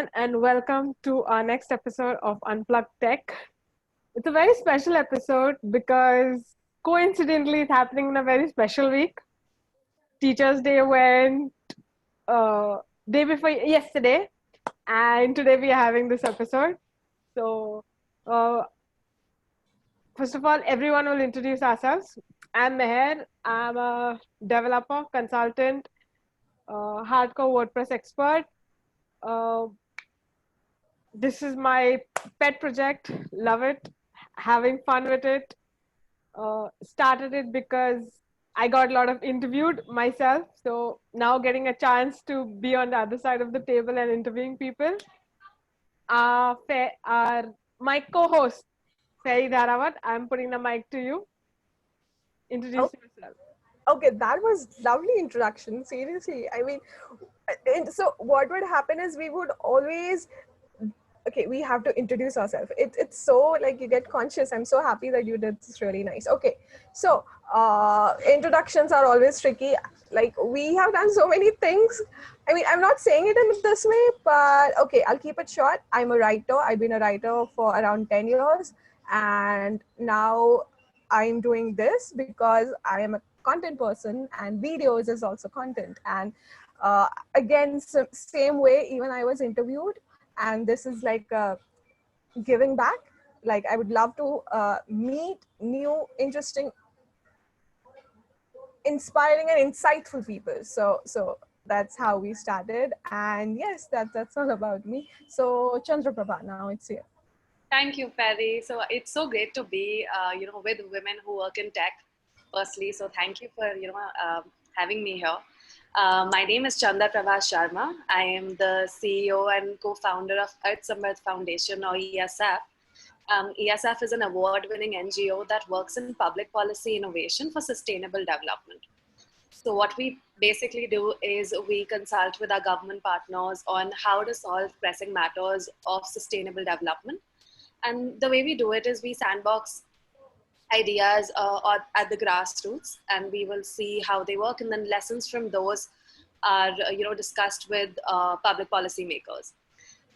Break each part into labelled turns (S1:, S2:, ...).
S1: everyone, and welcome to our next episode of Unplug Tech. It's a very special episode because coincidentally it's happening in a very special week. Teachers' Day went day before yesterday, and today we are having this episode. So, uh, first of all, everyone will introduce ourselves. I'm Meher. I'm a developer, consultant, hardcore WordPress expert. Uh, this is my pet project. Love it. Having fun with it. Started it because I got a lot of interviewed myself. So now getting a chance to be on the other side of the table and interviewing people. Our my co-host, Ferry Dharawat, I'm putting the mic to you. Introduce yourself.
S2: Okay, that was lovely introduction. Seriously, I mean, so what would happen is we would always, okay, we have to introduce ourselves. It's so like you get conscious. I'm so happy that you did this really nice. Okay, so introductions are always tricky. Like we have done so many things. I mean, I'm not saying it in this way, but okay, I'll keep it short. I'm a writer. I've been a writer for around 10 years, and now I'm doing this because I am a content person, and videos is also content. And again, same way, even I was interviewed, and this is like giving back. Like I would love to meet new, interesting, inspiring, and insightful people. So that's how we started. And yes, that's all about me. So Chandraprabha, now it's here.
S3: Thank you, Ferry. So it's so great to be, with women who work in tech. Firstly, so thank you for having me here. My name is Chandraprabha Sharma. I am the CEO and co-founder of Samvarta Foundation, or ESF. ESF is an award-winning NGO that works in public policy innovation for sustainable development. So what we basically do is we consult with our government partners on how to solve pressing matters of sustainable development. And the way we do it is we sandbox ideas at the grassroots, and we will see how they work, and then lessons from those are discussed with public policy makers.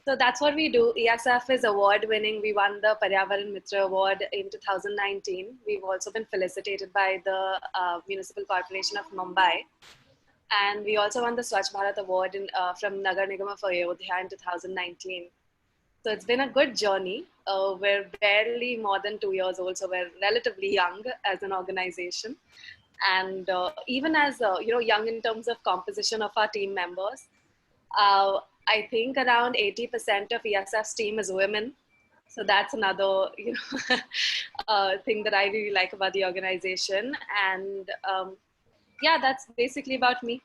S3: So that's what we do. ESF is award winning. We won the Paryavaran Mitra Award in 2019. We've also been felicitated by the Municipal Corporation of Mumbai. And we also won the Swachh Bharat Award from Nagar Nigam of Ayodhya in 2019. So it's been a good journey. We're barely more than 2 years old, so we're relatively young as an organization. And even as young in terms of composition of our team members, I think around 80% of ESF's team is women. So that's another thing that I really like about the organization. And that's basically about me.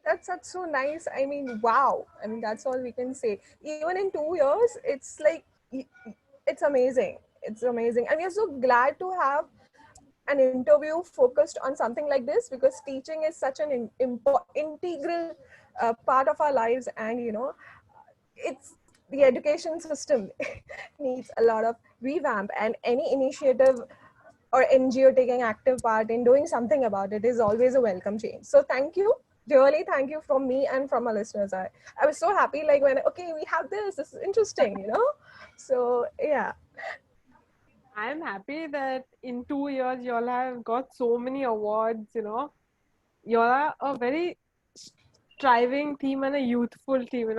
S2: That's so nice. I mean, wow. I mean, that's all we can say. Even in 2 years, it's like, it's amazing. It's amazing. And we're so glad to have an interview focused on something like this, because teaching is such an integral part of our lives. And, it's the education system needs a lot of revamp, and any initiative or NGO taking active part in doing something about it is always a welcome change. So thank you. Really, thank you from me and from our listeners. I was so happy, like when, okay, we have this is interesting, So yeah.
S1: I'm happy that in 2 years you all have got so many awards, You all are a very striving team and a youthful team,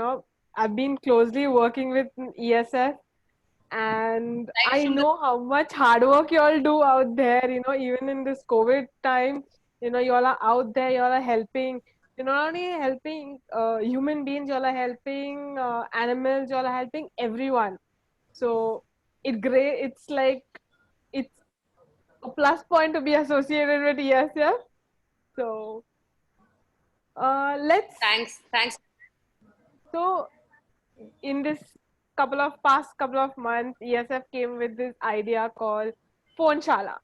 S1: I've been closely working with ESF, and I know how much hard work you all do out there, even in this COVID time, you all are out there, you all are helping. You're not only helping human beings, you all are helping animals, you all are helping everyone. So it's like, it's a plus point to be associated with ESF. So let's
S3: Thanks.
S1: So in this past couple of months, ESF came with this idea called PhoneShaala.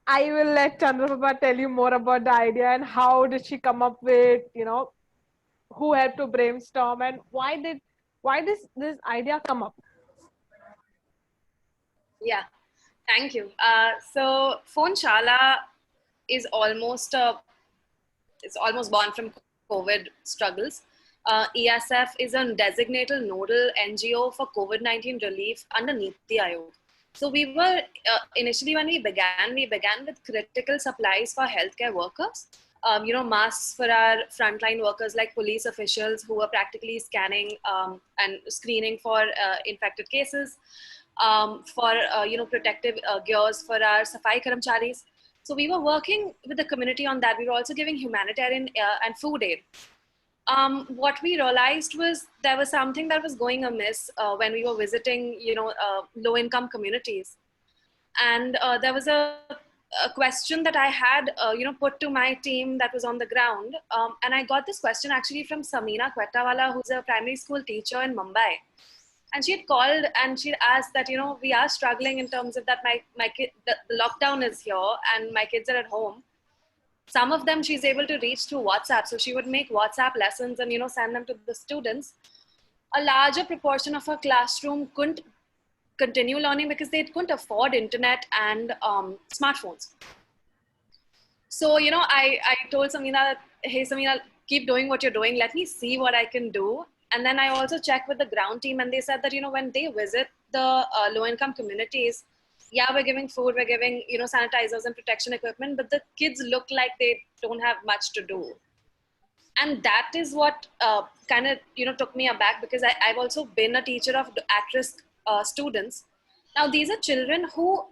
S1: I will let Chandraprabha tell you more about the idea and how did she come up with, who helped to brainstorm, and why this idea come up?
S3: Yeah, thank you. So PhoneShaala is almost born from COVID struggles. ESF is a designated nodal NGO for COVID-19 relief under Niti Aayog. So we were, initially when we began with critical supplies for healthcare workers. Masks for our frontline workers like police officials who are practically scanning and screening for infected cases, for protective gears for our Safai Karamcharis. So we were working with the community on that. We were also giving humanitarian and food aid. What we realized was there was something that was going amiss when we were visiting, low-income communities. And there was a question that I had, put to my team that was on the ground. And I got this question actually from Samina Quettawala, who's a primary school teacher in Mumbai. And she had called and she asked that, we are struggling in terms of that my kid, the lockdown is here and my kids are at home. Some of them she's able to reach through WhatsApp. So she would make WhatsApp lessons and, send them to the students. A larger proportion of her classroom couldn't continue learning because they couldn't afford internet and smartphones. So, I told Samina, hey, Samina, keep doing what you're doing. Let me see what I can do. And then I also checked with the ground team and they said that, when they visit the low-income communities, yeah, we're giving food, we're giving, sanitizers and protection equipment, but the kids look like they don't have much to do. And that is what kind of, took me aback because I've also been a teacher of at-risk students. Now, these are children who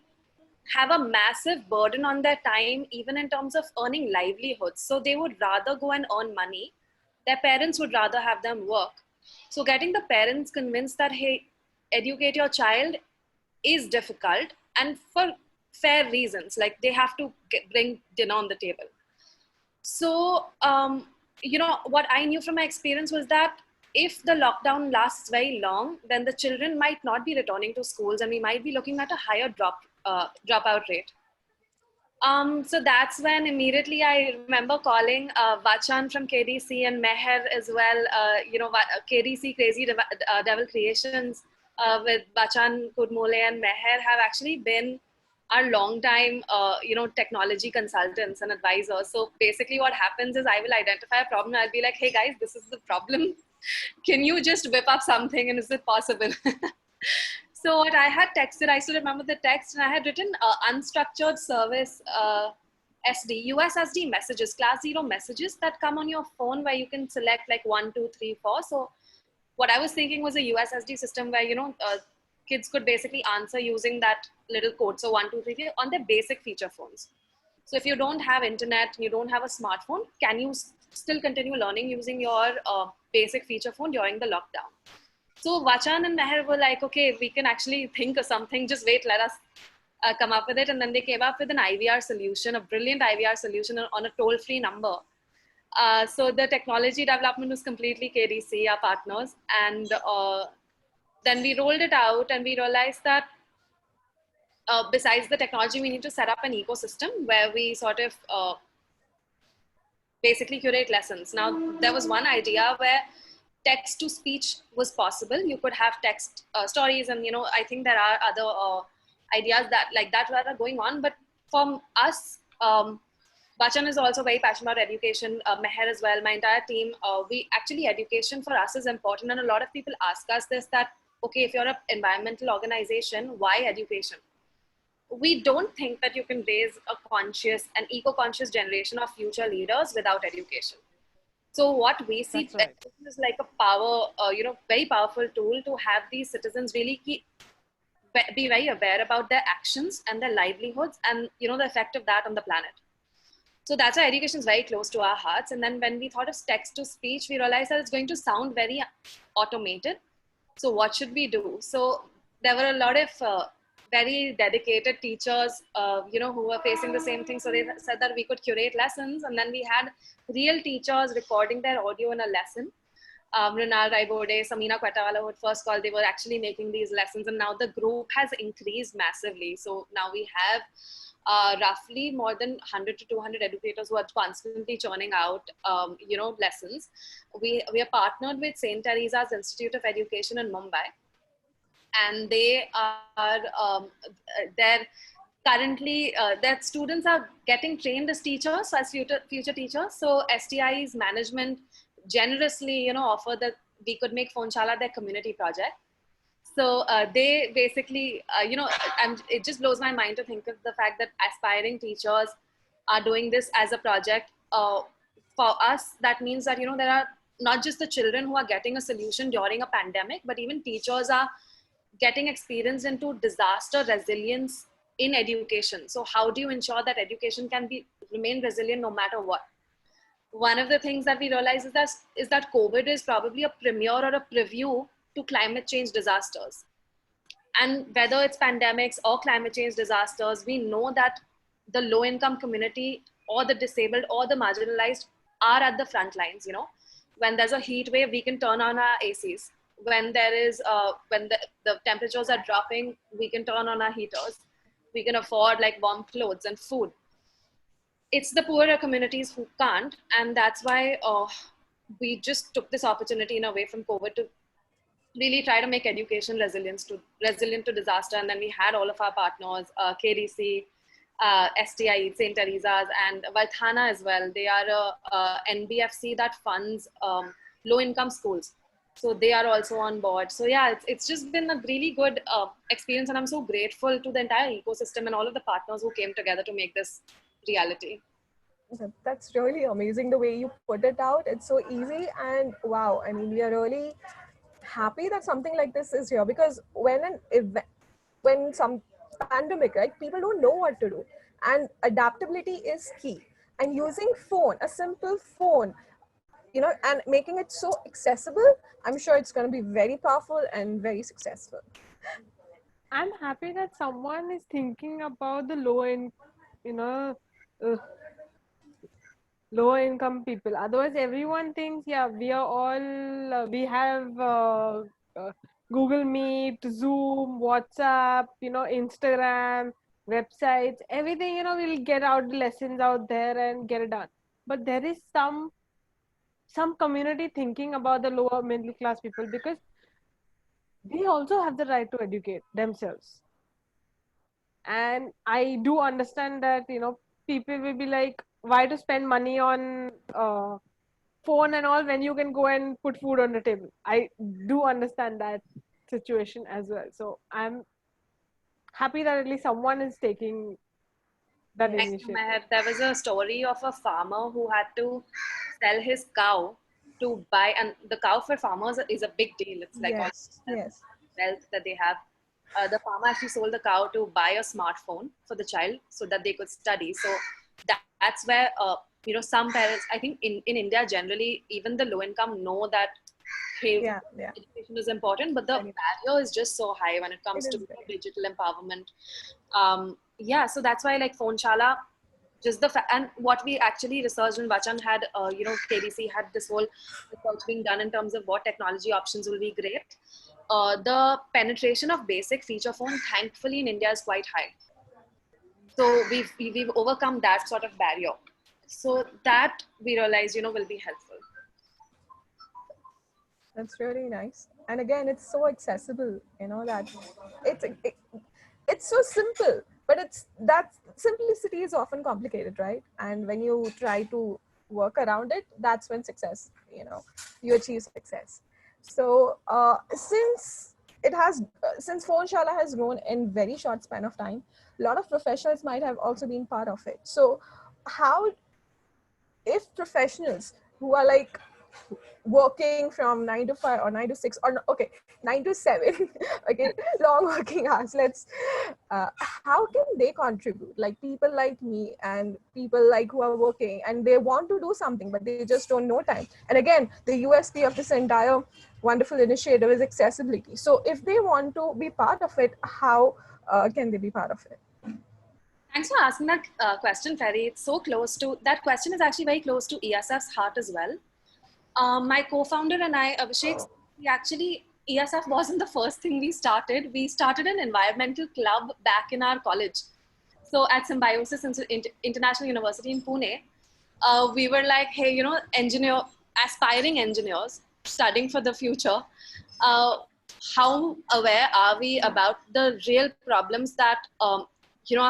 S3: have a massive burden on their time, even in terms of earning livelihoods. So they would rather go and earn money. Their parents would rather have them work. So getting the parents convinced that, hey, educate your child is difficult and for fair reasons, like they have to bring dinner on the table. So, what I knew from my experience was that if the lockdown lasts very long, then the children might not be returning to schools and we might be looking at a higher dropout rate. So that's when immediately I remember calling Vachan from KDC and Meher as well, KDC Crazy Devil Creations with Vachan Kudmole and Meher have actually been our long time, technology consultants and advisors. So basically what happens is I will identify a problem. I'll be like, hey guys, this is the problem. Can you just whip up something and is it possible? So what I had texted, I still remember the text and I had written unstructured service USSD messages, class 0 messages that come on your phone where you can select like 1, 2, 3, 4. So what I was thinking was a USSD system where, kids could basically answer using that little code. So 1, 2, 3, 4 on their basic feature phones. So if you don't have internet, you don't have a smartphone, can you still continue learning using your basic feature phone during the lockdown? So Vachan and Meher were like, okay, we can actually think of something. Just wait, let us come up with it. And then they came up with an IVR solution, a brilliant IVR solution on a toll-free number. So the technology development was completely KDC, our partners. And then we rolled it out and we realized that besides the technology, we need to set up an ecosystem where we sort of basically curate lessons. Now, there was one idea where text to speech was possible. You could have text stories and, I think there are other ideas that are going on. But from us, Bachan is also very passionate about education, Meher as well, my entire team. Education for us is important. And a lot of people ask us this, that, okay, if you're an environmental organization, why education? We don't think that you can raise a conscious and eco-conscious generation of future leaders without education. So what we see is like a power, very powerful tool to have these citizens really be very aware about their actions and their livelihoods and, the effect of that on the planet. So that's why education is very close to our hearts. And then when we thought of text to speech, we realized that it's going to sound very automated. So what should we do? So there were a lot of very dedicated teachers, who were facing the same thing. So they said that we could curate lessons. And then we had real teachers recording their audio in a lesson. Rinal Raibode, Samina Quettawala, who had first called, they were actually making these lessons. And now the group has increased massively. So now we have roughly more than 100 to 200 educators who are constantly churning out, lessons. We are partnered with St. Teresa's Institute of Education in Mumbai. And they are, they're currently, their students are getting trained as teachers, as future teachers. So STI's management generously, offer that we could make PhoneShaala their community project. So they basically, it just blows my mind to think of the fact that aspiring teachers are doing this as a project. For us, that means that, there are not just the children who are getting a solution during a pandemic, but even teachers are getting experience into disaster resilience in education. So how do you ensure that education can remain resilient no matter what? One of the things that we realize is that COVID is probably a premiere or a preview to climate change disasters. And whether it's pandemics or climate change disasters, we know that the low income community or the disabled or the marginalized are at the front lines. When there's a heat wave, we can turn on our ACs. When the temperatures are dropping, we can turn on our heaters. We can afford like warm clothes and food. It's the poorer communities who can't, and that's why we just took this opportunity in a way from COVID to really try to make education resilient to disaster. And then we had all of our partners, KDC, STI, St. Teresa's, and Valthana as well. They are a NBFC that funds low-income schools. So they are also on board. So yeah, it's just been a really good experience, and I'm so grateful to the entire ecosystem and all of the partners who came together to make this reality.
S2: That's really amazing the way you put it out. It's so easy, and wow, I mean, we are really happy that something like this is here, because when some pandemic, right, people don't know what to do, and adaptability is key. And using a simple phone, and making it so accessible, I'm sure it's going to be very powerful and very successful.
S1: I'm happy that someone is thinking about the uh, lower income people. Otherwise, everyone thinks, yeah, we are all, we have Google Meet, Zoom, WhatsApp, Instagram, websites, everything, we'll get out the lessons out there and get it done. But there is some community thinking about the lower middle class people, because they also have the right to educate themselves. And I do understand that, people will be like, why to spend money on phone and all when you can go and put food on the table. I do understand that situation as well. So I'm happy that at least someone is taking that initiative.
S3: There was a story of a farmer who had to sell his cow to buy, and the cow for farmers is a big deal. It's like
S2: Yes.
S3: wealth that they have. The farmer actually sold the cow to buy a smartphone for the child so that they could study. So that's where some parents, I think in India generally, even the low income know that education is important, but the barrier is just so high when it comes to digital empowerment. So that's why like PhoneShaala, just and what we actually researched, and Vachan had, KDC had this whole research being done in terms of what technology options will be great. The penetration of basic feature phone, thankfully in India, is quite high. So we've overcome that sort of barrier. So that we realized, will be helpful.
S2: That's really nice. And again, it's so accessible, that it's so simple, but that simplicity is often complicated, right? And when you try to work around it, that's when you achieve success. So since PhoneShaala has grown in very short span of time, a lot of professionals might have also been part of it. So if professionals who are like working from 9 to 5 or 9 to 6 or 9 to 7 okay, long working hours, how can they contribute, like people like me and people like who are working and they want to do something but they just don't know time? And again, the USP of this entire wonderful initiative is accessibility. So if they want to be part of it, how can they be part of it?
S3: Thanks for asking that question, Ferry. It's so close to, that question is actually very close to ESF's heart as well. My co-founder and I, Abhishek, ESF wasn't the first thing we started. We started an environmental club back in our college. So at Symbiosis International University in Pune, we were like, hey, aspiring engineers studying for the future, how aware are we about the real problems that are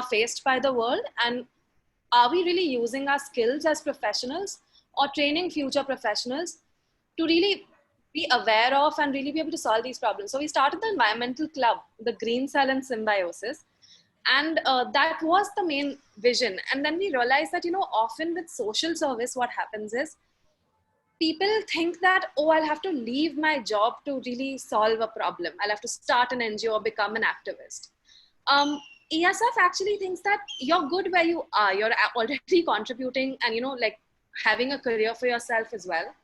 S3: faced by the world, and are we really using our skills as professionals or training future professionals to really be aware of and really be able to solve these problems. So we started the environmental club, the Green Cell and Symbiosis. And that was the main vision. And then we realized that, often with social service, what happens is people think that, oh, I'll have to leave my job to really solve a problem. I'll have to start an NGO or become an activist. ESF actually thinks that you're good where you are. You're already contributing and, like having a career for yourself as well.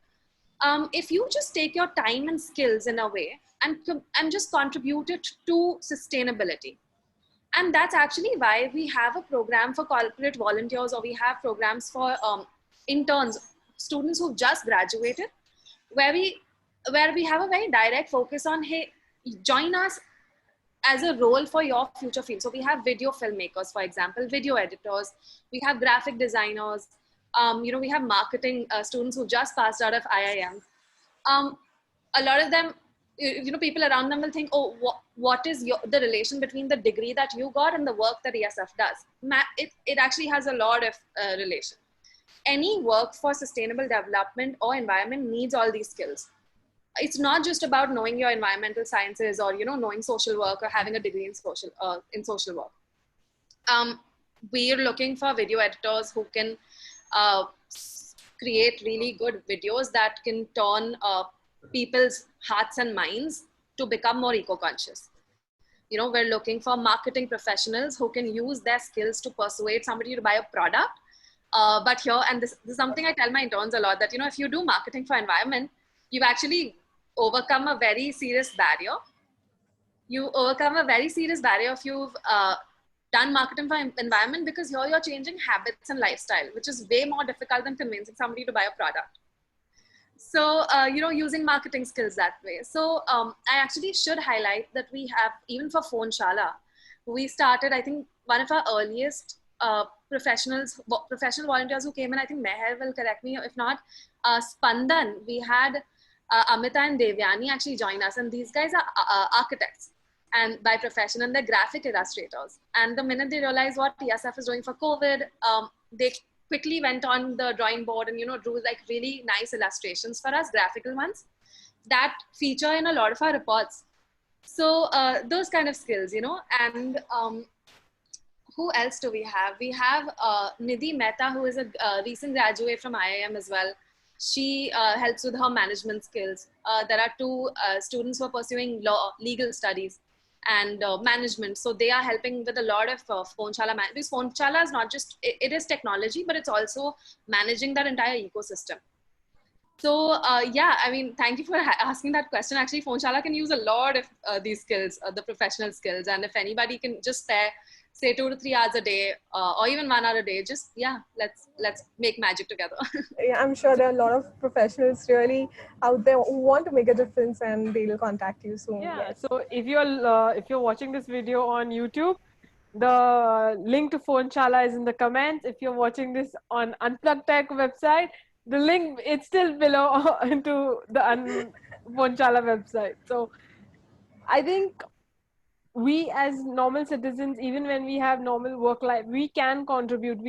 S3: If you just take your time and skills in a way and just contribute it to sustainability. And that's actually why we have a program for corporate volunteers, or we have programs for interns, students who've just graduated, where we have a very direct focus on, hey, join us as a role for your future field. So we have video filmmakers, for example, video editors, we have graphic designers, we have marketing students who just passed out of IIM. A lot of them, people around them will think, oh, what is the relation between the degree that you got and the work that ESF does? It actually has a lot of relation. Any work for sustainable development or environment needs all these skills. It's not just about knowing your environmental sciences or, knowing social work or having a degree in social work. We're looking for video editors who can create really good videos that can turn people's hearts and minds to become more eco-conscious. We're looking for marketing professionals who can use their skills to persuade somebody to buy a product. But here, and this is something I tell my interns a lot, that, if you do marketing for environment, you've actually overcome a very serious barrier. You overcome a very serious barrier if you've done marketing for environment, because here you're changing habits and lifestyle, which is way more difficult than convincing somebody to buy a product. So, using marketing skills that way. So I actually should highlight that we have, even for PhoneShaala, we started, I think, one of our earliest professional volunteers who came in, I think Meher will correct me if not, Spandan, we had Amita and Devyani actually join us, and these guys are architects and by profession, and they're graphic illustrators. And the minute they realized what ESF is doing for COVID, they quickly went on the drawing board and, drew like really nice illustrations for us, graphical ones, that feature in a lot of our reports. So those kind of skills, and who else do we have? We have Nidhi Mehta, who is a recent graduate from IIM as well. She helps with her management skills. There are two students who are pursuing legal studies and management. So they are helping with a lot of PhoneShaala. Because PhoneShaala is not just, it is technology, but it's also managing that entire ecosystem. So yeah, I mean, thank you for asking that question. Actually, PhoneShaala can use a lot of these skills, the professional skills. And if anybody can just spare, say 2 to 3 hours a day, or even 1 hour a day, just, yeah, let's make magic together.
S2: Yeah, I'm sure there are a lot of professionals really out there who want to make a difference, and they will contact you soon.
S1: Yeah.
S2: Yes.
S1: So if you're watching this video on YouTube, the link to PhoneShaala is in the comments. If you're watching this on Unplug Tech website, the link, it's still below into the PhoneShaala website. So I think we as normal citizens, even when we have normal work life, we can contribute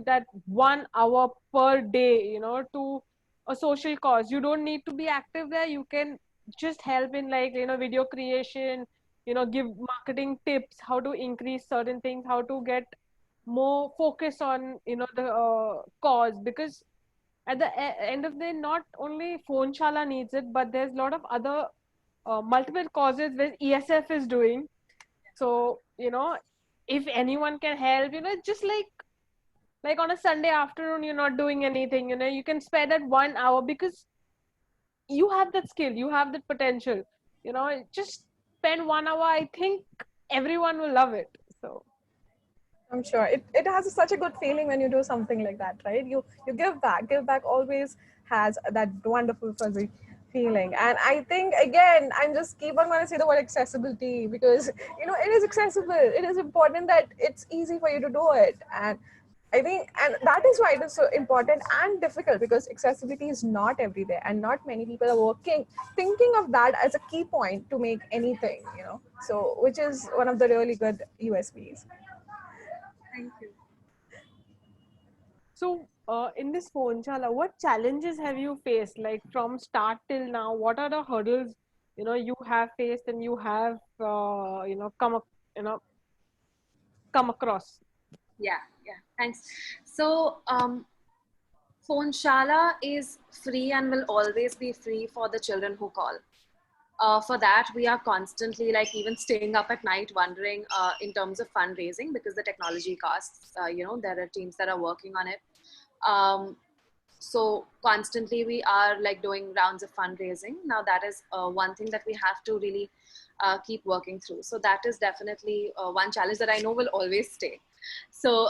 S1: that 1 hour per day, to a social cause. You don't need to be active there. You can just help in, like, video creation, give marketing tips, how to increase certain things, how to get more focus on, the cause. Because at the end of the day, not only PhoneShaala needs it, but there's a lot of other multiple causes where ESF is doing. So, if anyone can help, just like on a Sunday afternoon, you're not doing anything, you can spare that 1 hour, because you have that skill, you have that potential, just spend 1 hour. I think everyone will love it. So
S2: I'm sure it has such a good feeling when you do something like that, right? You give back. Give back always has that wonderful fuzzy feeling. And I think, again, I'm just keep on going to say the word accessibility, because it is accessible. It is important that it's easy for you to do it. And I think, and that is why it is so important and difficult, because accessibility is not every day, and not many people are thinking of that as a key point to make anything, so which is one of the really good USPs.
S3: Thank you.
S1: So in this PhoneShaala, what challenges have you faced? Like from start till now, what are the hurdles you have faced and you have you know come across?
S3: Yeah, yeah. Thanks. So, PhoneShaala is free and will always be free for the children who call. For that, we are constantly like even staying up at night wondering in terms of fundraising because the technology costs. There are teams that are working on it. Um, so constantly we are like doing rounds of fundraising. Now that is one thing that we have to really keep working through. So that is definitely one challenge that I know will always stay. So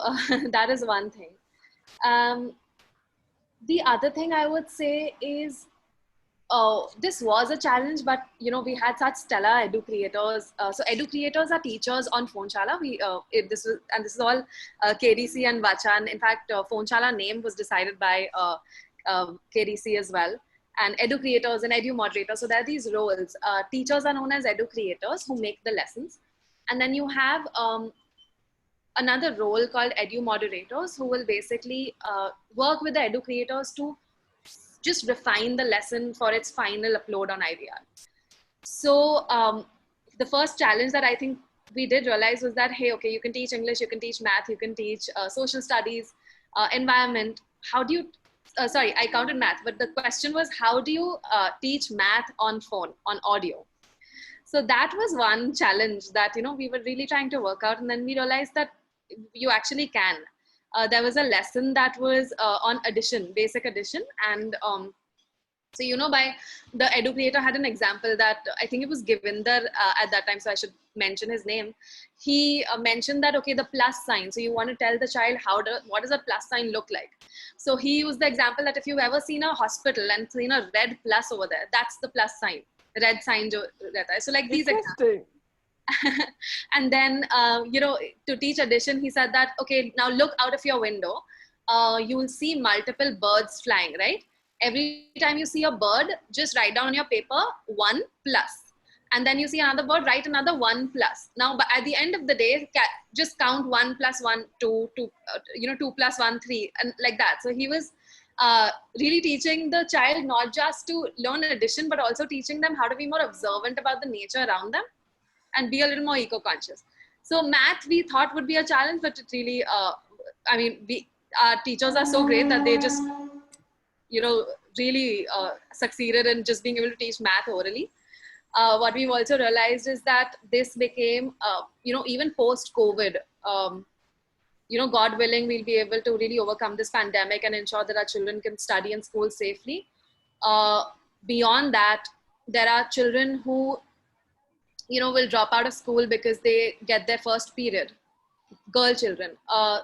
S3: that is one thing. Um, the other thing I would say is this was a challenge, but we had such stellar edu creators. So edu creators are teachers on PhoneShaala. This is all KDC and Vachan. In fact, PhoneShaala name was decided by KDC as well. And edu creators and edu moderators. So there are these roles. Teachers are known as edu creators who make the lessons, and then you have another role called edu moderators who will basically work with the edu creators to just refine the lesson for its final upload on IVR. So the first challenge that I think we did realize was that, hey, okay, you can teach English, you can teach math, you can teach social studies, environment. How do you, sorry, I counted math, but the question was, how do you teach math on phone, on audio? So that was one challenge that, we were really trying to work out. And then we realized that you actually can. There was a lesson that was on addition, basic addition. And so, by the edu creator had an example that I think it was Givinder at that time, so I should mention his name. He mentioned that, okay, the plus sign. So you want to tell the child what does a plus sign look like? So he used the example that if you've ever seen a hospital and seen a red plus over there, that's the plus sign, red sign. So like these examples. And then, to teach addition, he said that, okay, now look out of your window. You will see multiple birds flying, right? Every time you see a bird, just write down on your paper 1 plus. And then you see another bird, write another 1 plus. Now, but at the end of the day, just count 1 plus 1, 2, 2 plus 1, 3, and like that. So he was really teaching the child not just to learn addition, but also teaching them how to be more observant about the nature around them and be a little more eco-conscious. So math we thought would be a challenge, but it really, our teachers are so great that they just, really succeeded in just being able to teach math orally. What we've also realized is that this became, even post-COVID, God willing, we'll be able to really overcome this pandemic and ensure that our children can study in school safely. Beyond that, there are children who will drop out of school because they get their first period. Girl children.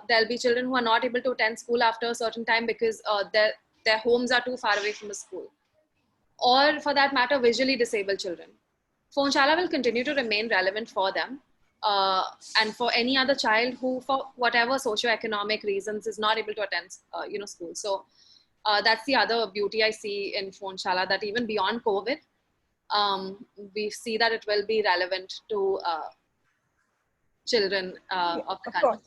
S3: There'll be children who are not able to attend school after a certain time because their homes are too far away from the school. Or for that matter, visually disabled children. PhoneShaala will continue to remain relevant for them. And for any other child who, for whatever socioeconomic reasons, is not able to attend, school. So that's the other beauty I see in PhoneShaala, that even beyond COVID, we see that it will be relevant to children of the country.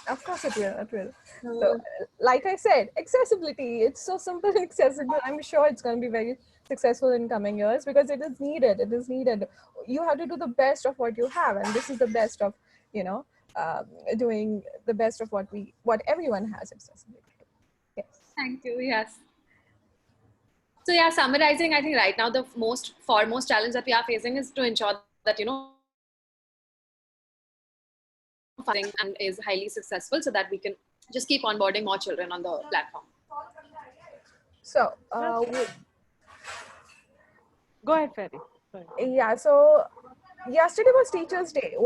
S2: Of course it will. So, like I said, accessibility, it's so simple and accessible. I'm sure it's going to be very successful in coming years because it is needed. You have to do the best of what you have. And this is the best of, doing the best of what everyone has accessibility to. Yes.
S3: Thank you. Yes. So yeah, summarizing, I think right now the foremost challenge that we are facing is to ensure that, funding and is highly successful so that we can just keep onboarding more children on the platform.
S2: So,
S1: go ahead, Ferry.
S2: Yeah, so yesterday was Teachers' Day.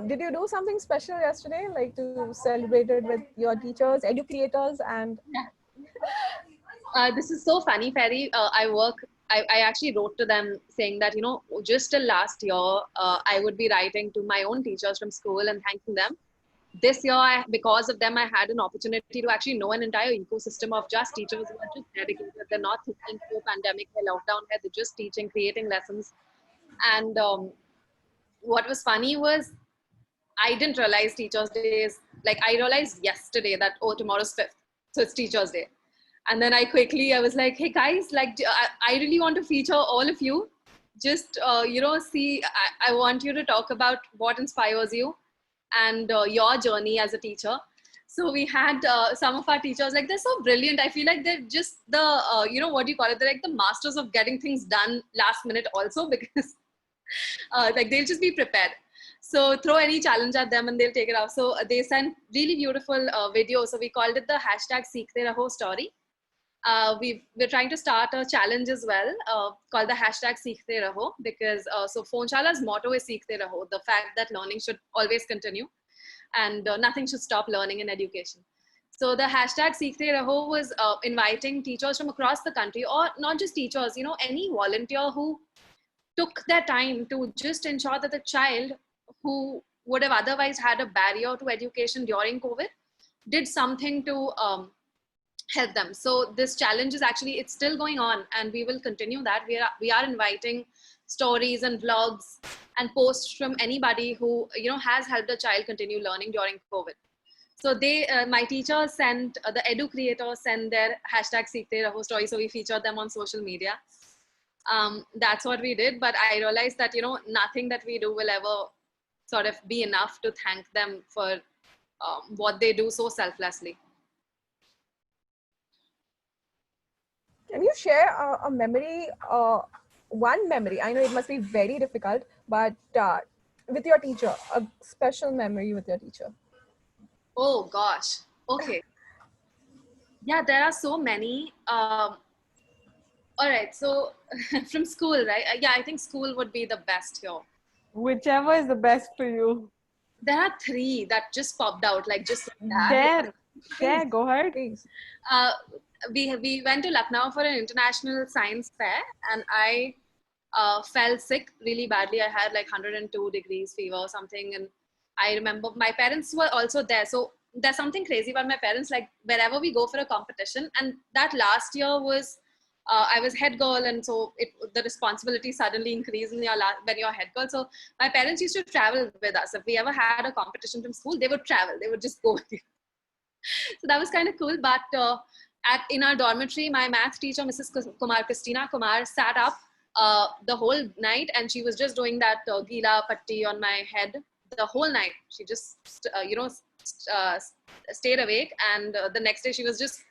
S2: Did you do something special yesterday, like to celebrate it with your teachers, educators, and?
S3: This is so funny, Ferry. I actually wrote to them saying that, just till last year, I would be writing to my own teachers from school and thanking them. This year, because of them, I had an opportunity to actually know an entire ecosystem of just teachers who are just dedicated. They're not thinking through pandemic or lockdown, they're just teaching, creating lessons. And what was funny was I didn't realize Teachers' Day is, like, I realized yesterday that, oh, tomorrow's 5th. So it's Teachers' Day. And then I was like, hey guys, like, I really want to feature all of you. Just, I want you to talk about what inspires you and your journey as a teacher. So we had some of our teachers, like, they're so brilliant. I feel like they're just the, what do you call it? They're like the masters of getting things done last minute also, because like they'll just be prepared. So throw any challenge at them and they'll take it off. So they sent really beautiful videos. So we called it the hashtag Seekhte Raho story. We're trying to start a challenge as well called the hashtag Seekhte Raho, because so PhoneShaala's motto is Seekhte Raho, the fact that learning should always continue and nothing should stop learning in education. So the hashtag Seekhte Raho was inviting teachers from across the country, or not just teachers, any volunteer who took their time to just ensure that the child who would have otherwise had a barrier to education during COVID did something to help them. So this challenge is actually, it's still going on, and we will continue that. We are inviting stories and vlogs and posts from anybody who has helped a child continue learning during COVID. So they, my teachers sent, the edu creators sent their hashtag Seekhte Raho story. So we featured them on social media. That's what we did. But I realized that, nothing that we do will ever sort of be enough to thank them for what they do so selflessly.
S2: Can you share a memory, one memory? I know it must be very difficult, but with your teacher, a special memory with your teacher.
S3: Oh gosh. Okay. Yeah, there are so many. All right. So from school, right? Yeah, I think school would be the best here.
S1: Whichever is the best for you.
S3: There are three that just popped out, like just like that.
S1: Share, go ahead.
S2: Please.
S3: We went to Lucknow for an international science fair, and I fell sick really badly. I had like 102 degrees fever or something, and I remember my parents were also there. So there's something crazy about my parents. Like wherever we go for a competition, and that last year was I was head girl, and so the responsibility suddenly increased when you're head girl. So my parents used to travel with us. If we ever had a competition from school, they would travel. They would just go with you. So that was kind of cool. But in our dormitory, my math teacher, Mrs. Christina Kumar, sat up the whole night, and she was just doing that gila patti on my head the whole night. She just stayed awake, and the next day she was just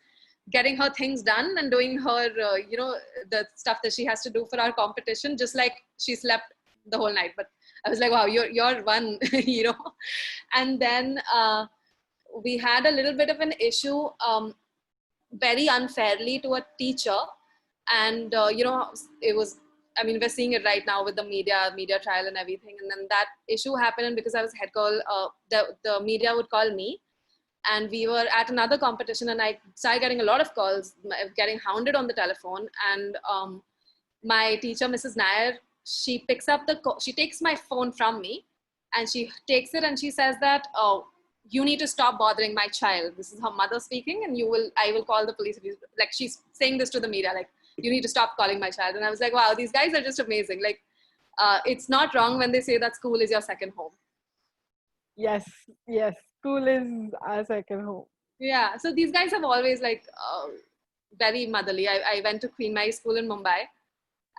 S3: getting her things done and doing her the stuff that she has to do for our competition, just like she slept the whole night. But I was like, wow, you're one. And then we had a little bit of an issue very unfairly to a teacher, and it was, I mean, we're seeing it right now with the media trial and everything. And then that issue happened, and because I was head girl, the media would call me, and we were at another competition, and I started getting a lot of calls, getting hounded on the telephone. And my teacher, Mrs. Nair, she takes my phone from me, and she takes it and she says that, oh, you need to stop bothering my child. This is her mother speaking, and I will call the police. Like, she's saying this to the media, like, you need to stop calling my child. And I was like, wow, these guys are just amazing. Like, it's not wrong when they say that school is your second home.
S1: Yes, school is our second home.
S3: Yeah, so these guys have always like very motherly. I went to Queen Mary School in Mumbai,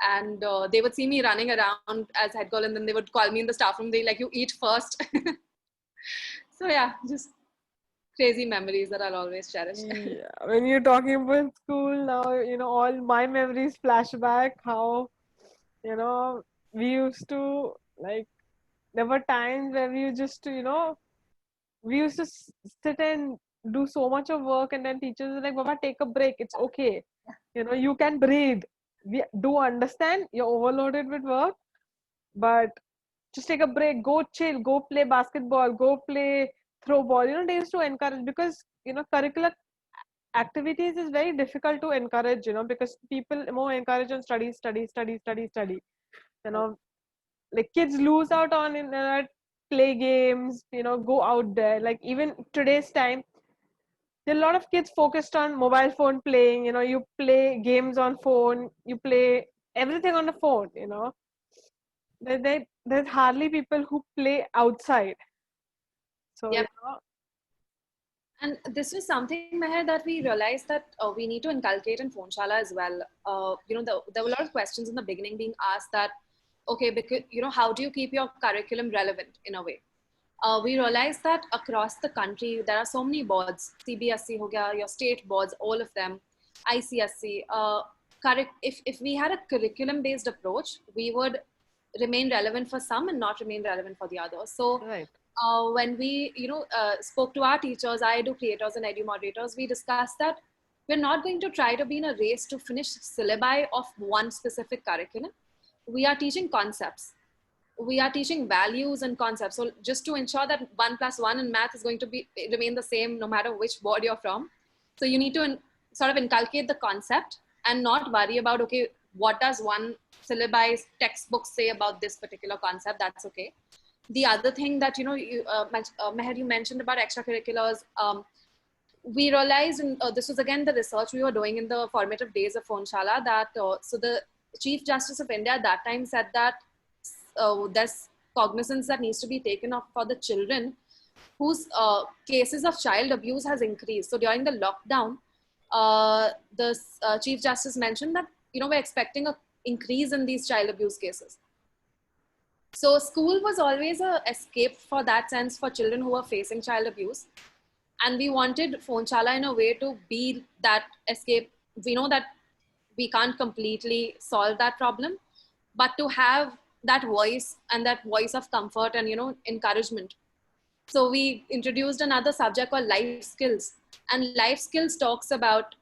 S3: and they would see me running around as head girl, and then they would call me in the staff room. They like, you eat first. So yeah, just crazy memories that I'll always cherish.
S1: Yeah, when you're talking about school now, all my memories flashback how, we used to, like, there were times where we used to, we used to sit and do so much of work, and then teachers were like, Baba, take a break, it's okay. You can breathe. We do understand you're overloaded with work, but just take a break, go chill, go play basketball, go play throw ball. They used to encourage, because curricular activities is very difficult to encourage, because people more encourage on study. Like, kids lose out on play games, go out there. Like, even today's time, there are a lot of kids focused on mobile phone playing. You play games on phone, you play everything on the phone. There's hardly people who play outside. So
S3: Yep. And this was something, Meher, that we realized that we need to inculcate in PhoneShaala as well. There were a lot of questions in the beginning being asked that, okay, because, how do you keep your curriculum relevant in a way? We realized that across the country, there are so many boards, CBSE, ho gaya, your state boards, all of them, ICSC. If we had a curriculum-based approach, we would remain relevant for some and not remain relevant for the others. So
S1: Right.
S3: when we spoke to our teachers, I do creators and edu moderators, we discussed that we're not going to try to be in a race to finish syllabi of one specific curriculum. We are teaching concepts, we are teaching values and concepts. So just to ensure that 1+1 in math is going to remain the same no matter which board you're from, so you need to sort of inculcate the concept and not worry about, okay, what does one syllabi textbook say about this particular concept. That's okay. The other thing that Meher, you mentioned about extracurriculars, we realized, and this was again the research we were doing in the formative days of PhoneShaala, that so the Chief Justice of India at that time said that there's cognizance that needs to be taken of for the children whose cases of child abuse has increased. So during the lockdown, the Chief Justice mentioned that we're expecting an increase in these child abuse cases. So school was always a escape for that sense for children who are facing child abuse. And we wanted PhoneShaala in a way to be that escape. We know that we can't completely solve that problem, but to have that voice and that voice of comfort and, encouragement. So we introduced another subject called life skills, and life skills talks about,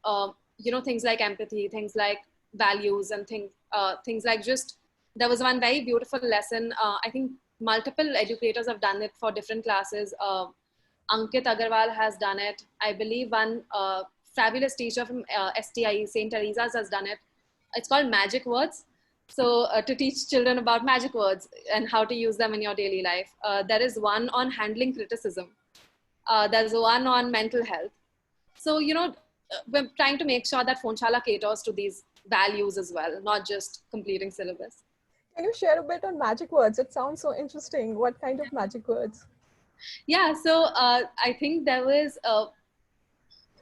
S3: things like empathy, things like values, and things like just, there was one very beautiful lesson. I think multiple educators have done it for different classes. Ankit Agarwal has done it. I believe one fabulous teacher from STI, St. Teresa's, has done it. It's called Magic Words. So to teach children about magic words and how to use them in your daily life. There is one on handling criticism. There's one on mental health. So, we're trying to make sure that PhoneShaala caters to these values as well, not just completing syllabus.
S2: Can you share a bit on magic words? It sounds so interesting. What kind of magic words?
S3: Yeah, so I think there was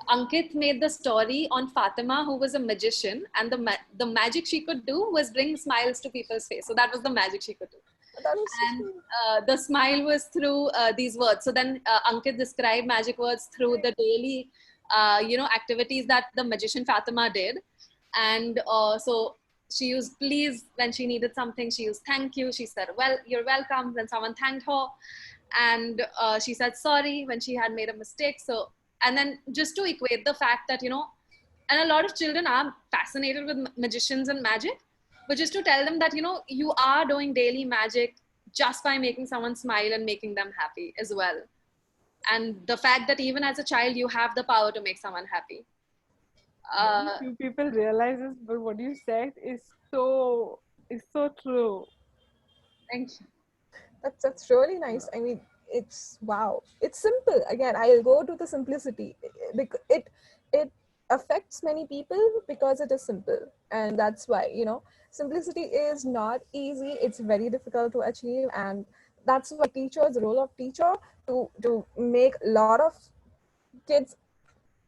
S3: Ankit made the story on Fatima, who was a magician, and the magic she could do was bring smiles to people's face. So that was the magic she could do.
S2: That was
S3: And the smile was through these words. So then Ankit described magic words through the daily, activities that the magician Fatima did. And so she used please when she needed something. She used thank you. She said, well, you're welcome. Then someone thanked her. And she said sorry when she had made a mistake. So, and then just to equate the fact that, and a lot of children are fascinated with magicians and magic, but just to tell them that, you are doing daily magic just by making someone smile and making them happy as well. And the fact that even as a child, you have the power to make someone happy.
S1: Very few people realize this, but what you said is so true.
S3: Thank you.
S2: That's really nice. I mean, it's wow. It's simple. Again, I'll go to the simplicity. It affects many people because it is simple, and that's why simplicity is not easy. It's very difficult to achieve, and that's why teachers, role of teacher to make a lot of kids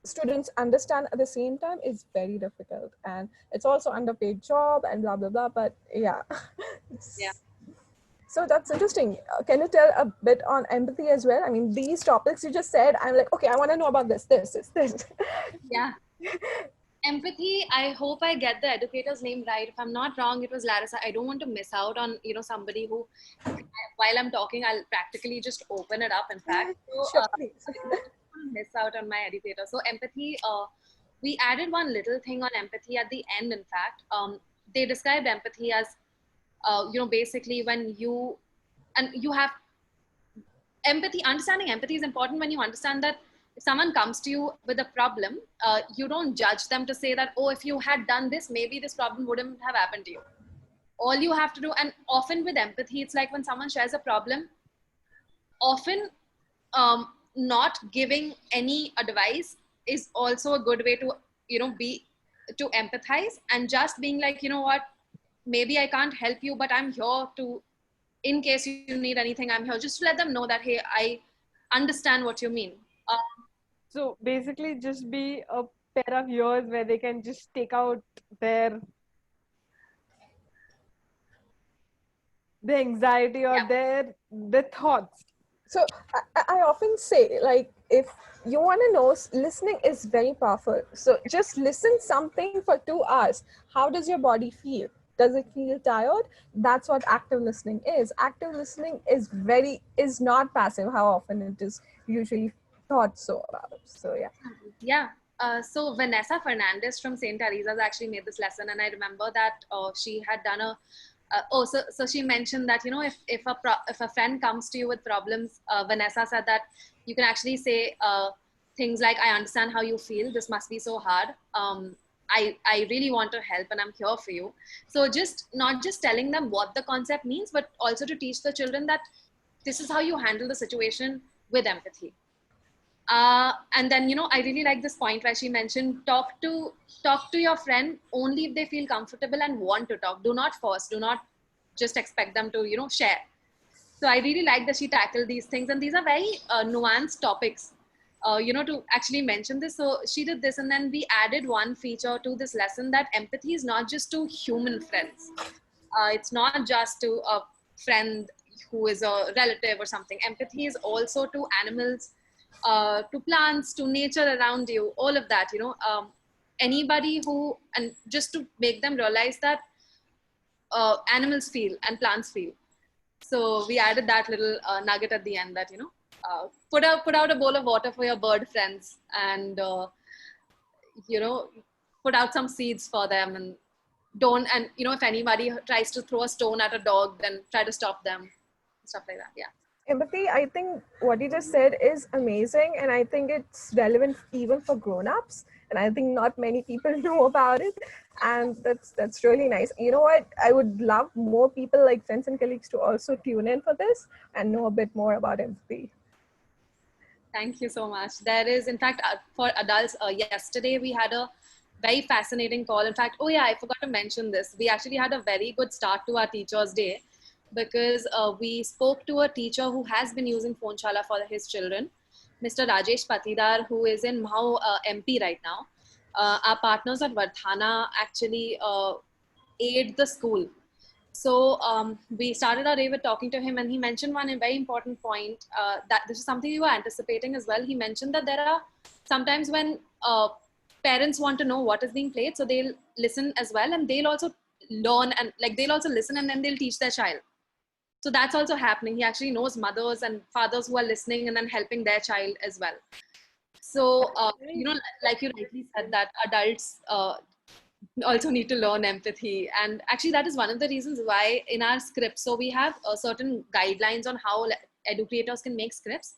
S2: students understand at the same time is very difficult, and it's also underpaid job and blah blah blah, but yeah.
S3: Yeah.
S2: So that's interesting. Can you tell a bit on empathy as well? I mean, these topics you just said, I'm like, okay, I want to know about this.
S3: Yeah. Empathy, I hope I get the educator's name right. If I'm not wrong, it was Larissa. I don't want to miss out on, somebody who, while I'm talking, I'll practically just open it up, in fact. So,
S2: Sure, please.
S3: I don't want to miss out on my educator. So empathy, we added one little thing on empathy at the end, in fact. They described empathy as, basically when you have empathy. Understanding empathy is important when you understand that if someone comes to you with a problem, you don't judge them to say that, oh, if you had done this, maybe this problem wouldn't have happened to you. All you have to do, and often with empathy, it's like when someone shares a problem, often not giving any advice is also a good way to, to empathize, and just being like, what, maybe I can't help you, but I'm here to, in case you need anything, I'm here. Just to let them know that, hey, I understand what you mean.
S1: So basically, just be a pair of ears where they can just take out their anxiety or
S3: Yeah.
S1: their thoughts.
S2: So I often say, like, if you want to know, listening is very powerful. So just listen something for 2 hours. How does your body feel? Does it feel tired? That's what active listening is. Active listening is not passive. How often it is usually thought so about. So yeah.
S3: Yeah. So Vanessa Fernandez from St. Teresa's actually made this lesson, and I remember that she had done a. So she mentioned that, you know, if a friend comes to you with problems, Vanessa said that you can actually say things like, "I understand how you feel. This must be so hard. I really want to help, and I'm here for you." So just not just telling them what the concept means, but also to teach the children that this is how you handle the situation with empathy. And then, you know, I really like this point where she mentioned talk to your friend only if they feel comfortable and want to talk. Do not force. Do not just expect them to, you know, share. So I really like that she tackled these things, and these are very nuanced topics. You know, to actually mention this. So she did this, and then we added one feature to this lesson, that empathy is not just to human friends. It's not just to a friend who is a relative or something. Empathy is also to animals, to plants, to nature around you, all of that, you know. Anybody who, and just to make them realize that animals feel and plants feel. So we added that little nugget at the end, that, you know, put out a bowl of water for your bird friends, and you know, put out some seeds for them, and don't, and you know, if anybody tries to throw a stone at a dog, then try to stop them, stuff like that. Yeah.
S2: Empathy, I think what you just said is amazing, and I think it's relevant even for grown-ups, and I think not many people know about it, and that's really nice. You know what, I would love more people, like friends and colleagues, to also tune in for this and know a bit more about empathy.
S3: Thank you so much. There is, in fact, for adults, yesterday we had a very fascinating call. In fact, oh yeah, I forgot to mention this. We actually had a very good start to our Teachers' Day, because we spoke to a teacher who has been using PhoneShaala for his children, Mr. Rajesh Patidar, who is in Mahau, MP right now. Our partners at Vardhana actually aid the school. So we started our day with talking to him, and he mentioned one very important point, that this is something you were anticipating as well. He mentioned that there are sometimes when parents want to know what is being played, so they'll listen as well, and they'll also learn, and like they'll also listen, and then they'll teach their child. So that's also happening. He actually knows mothers and fathers who are listening and then helping their child as well. So you know, like you rightly said, that adults also need to learn empathy, and actually that is one of the reasons why in our script, so we have certain guidelines on how educators can make scripts.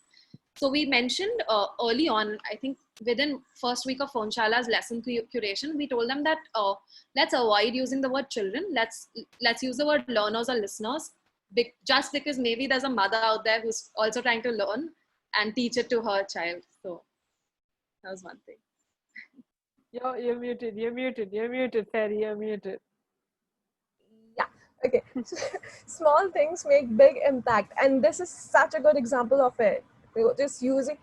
S3: So we mentioned early on, I think within first week of PhoneShaala's lesson curation, we told them that let's avoid using the word children. Let's use the word learners or listeners, just because maybe there's a mother out there who's also trying to learn and teach it to her child. So that was one thing.
S1: You're muted. You're muted. You're muted, Ferry. You're muted.
S2: Yeah. Okay. Small things make big impact, and this is such a good example of it. We were just using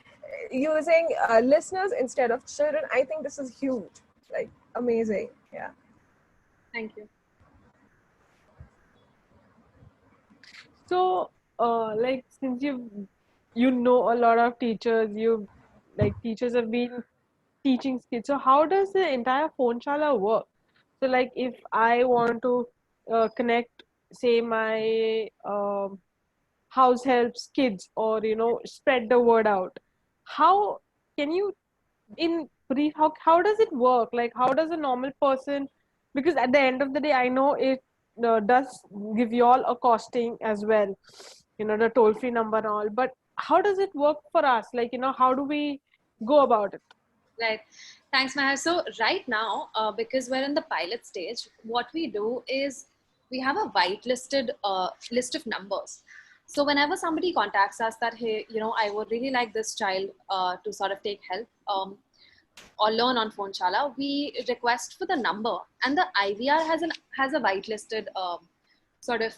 S2: listeners instead of children. I think this is huge, like amazing. Yeah.
S3: Thank you.
S1: So, like, since you know a lot of teachers, teachers have been teaching kids. So, how does the entire PhoneShaala work? So, like, if I want to connect, say, my house helps kids, or spread the word out, how can you, in brief, how does it work? Like, how does a normal person, because at the end of the day, I know it does give you all a costing as well, the toll free number and all, but how does it work for us? Like, how do we go about it?
S3: Right. Thanks, Mahar. So right now, because we're in the pilot stage, what we do is we have a whitelisted list of numbers. So whenever somebody contacts us that, hey, I would really like this child to sort of take help or learn on PhoneShaala, we request for the number, and the IVR has a whitelisted sort of,